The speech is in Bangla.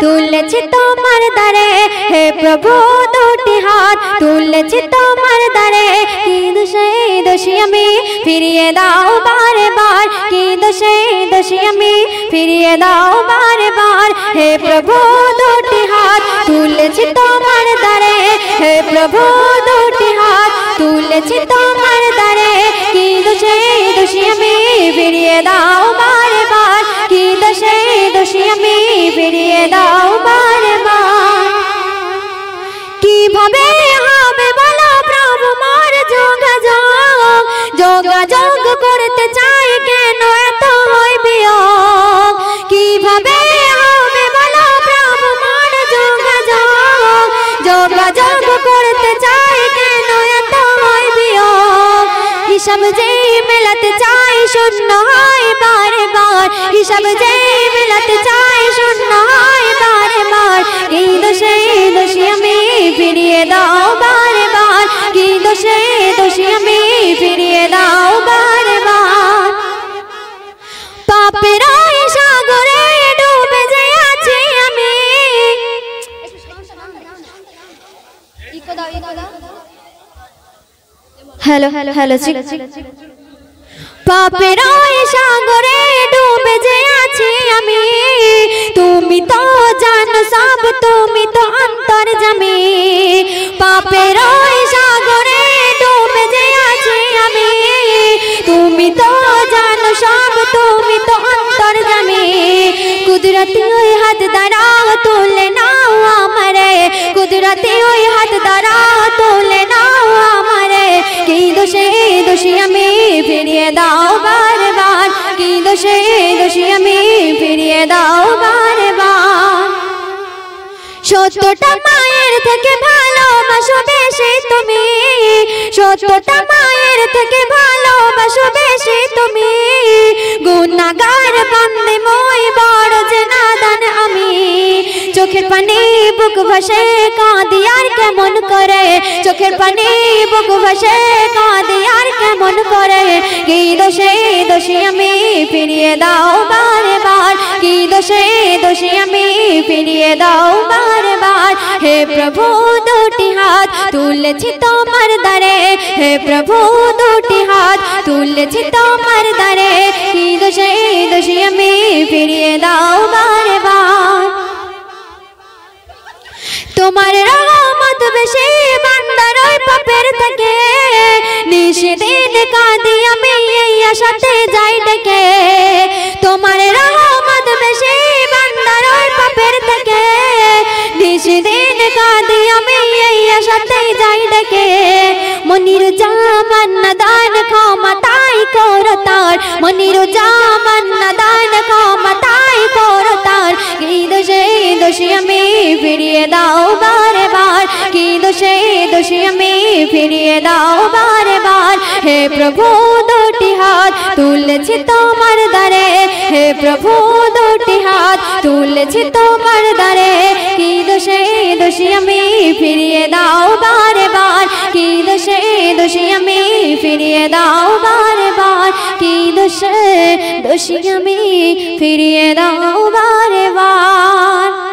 তুলেছি তোমার দ্বারে হে প্রভু দুটি হাত তুলেছি তোমার দ্বারে কি দোষে দোষী আমি ফিরিয়ে দাও বারে বার কি দোষে দোষী আমি ফিরিয়ে দাও বারে বার হে প্রভু দুটি হাত তুলেছি তোমার দ্বারে হে প্রভু দুটি হাত তুলেছি তোমার দ্বারে কি দোষে দোষী আমি ফিরিয়ে দাও বারে বার কি দোষে দোষী আমি ফিরিয়ে দাও বারে বার কিভাবে হবে বলো প্রভু মোর যোগাযোগ যোগাযোগ করতে চাই কেন এত হয় বিয়োগ কিভাবে হবে বলো প্রভু মোর যোগাযোগ যোগাযোগ করতে চাই কেন এত হয় বিয়োগ হিসাব যেই মেলাতে চাই শূন্য হয় বারে বার হিসাব যেই মেলাতে চাই শূন্য হয় বারে বার কি দোষে দোষী আমি ফিরিয়ে দাও বারে বার কি দোষে দোষী আমি ফিরিয়ে দাও বারে বার পাপের সাগরে ডুবে যে আছি আমি হ্যালো হ্যালো হ্যালো পাপের সাগরে ডুবে যে আছি আমি তুমি তো জানো সব তুমি তো অন্তর্যামী পাপের সাগরে ডুবে যে আছি আমি তুমি তো জানো সব তুমি তো অন্তর্যামী কুদরতি ওই হাত দ্বারা তুলে নাও আমারে কুদরতি ওই হাত দ্বারা তুলে নাও আমারে কি দোষে দোষী আমি ফিরিয়ে দাও বারে বার কি দোষে দোষী আমি ফিরিয়ে দাও বারে বার সত্যটা মায়ের থেকে ভালোবাসো বেশি তুমি সত্যটা মায়ের থেকে ভালোবাসো বেশি তুমি গুনাহগার বান্দে মই বড় যে নাদান আমি চোখের পানি বুক ভাসে কাঁদি আর কেমন করে চোখের পানি বুক ভাসে কাঁদি আর কেমন করে কি দোষে দোষী আমি ফিরিয়ে দাও বারে বার কি দোষে দোষী আমি ফিরিয়ে দাও বারে বার হে প্রভু দুটি হাত তুলেছি তোমার দ্বারে হে প্রভু দুটি হাত তুলেছি তোমার দ্বারে কি দোষে দোষী আমি ফিরিয়ে দাও বারে বার তোমার রহমত বেশি বান্দার ওই পাপের থেকে নিষেদিন কাঁদি আমি এই আশাতে যাই ডেকে তোমার রহমত বেশি বান্দার ওই পাপের থেকে নিষেদিন কাঁদি আমি এই আশাতে যাই ডেকে মনির জামান দান ক্ষমা তাই করতার মনির জামান দান ক্ষমা তাই করতার কি দোষে দোষী আমি ফিরিয়ে দাও বারে বার কি দোষে দোষী আমি ফিরিয়ে দাও বারে বার হে প্রভু দুটি হাত তুলেছি তোমার দ্বারে হে প্রভু দুটি হাত তুলেছি তোমার দ্বারে কি দোষে দোষী আমি ফিরিয়ে দাও বারে বার কি দোষে দোষী আমি ফিরিয়ে দাও বারে বার কি দোষে দোষী আমি ফিরিয়ে দাও বারে বার।